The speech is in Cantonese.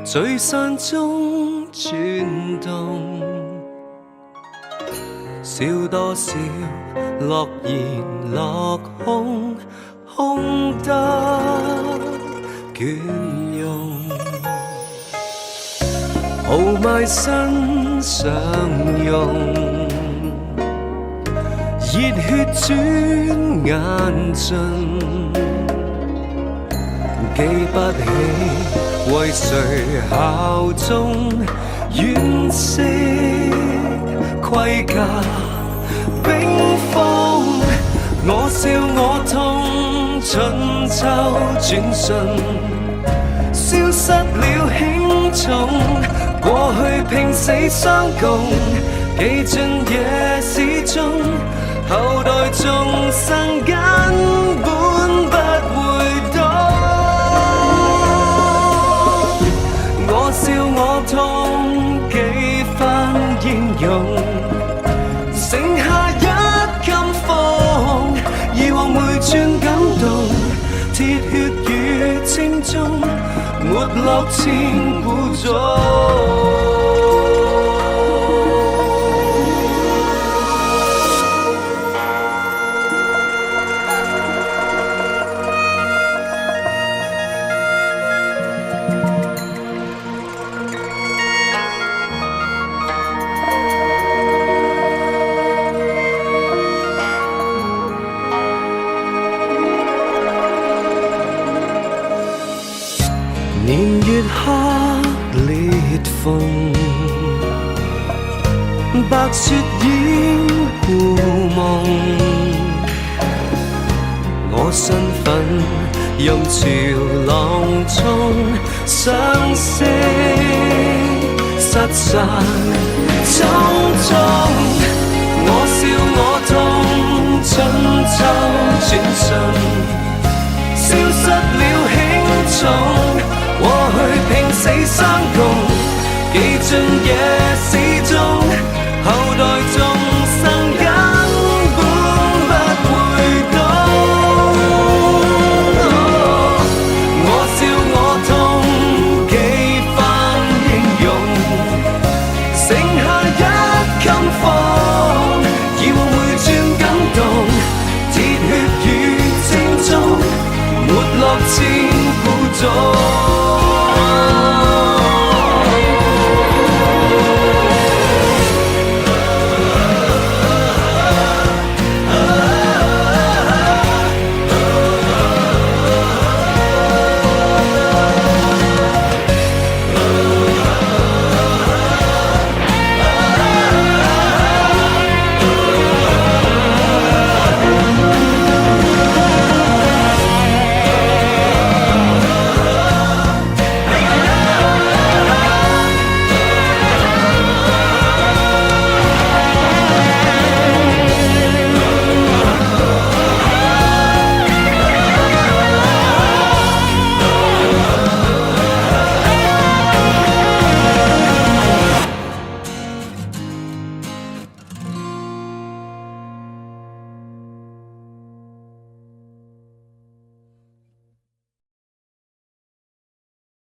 聚散中轉動，笑多少樂言落空，空得雋容。豪邁身上用，熱血轉眼盡，記不起為誰效忠，惋惜盔甲冰封。我笑我痛，春秋轉瞬，消失了輕重，過去拼死相共，記進野史中，後代眾生根本不會懂。我笑我痛，幾番英勇，剩下一襟風，以往每轉感動，鐵血與青中，沒落千古中。年月黑裂縫，白雪掩故夢，我身份任潮浪沖，相識失散匆匆。我笑我痛，春秋轉瞬，消失了輕重，過去拼死相共，記進野史中，後代中。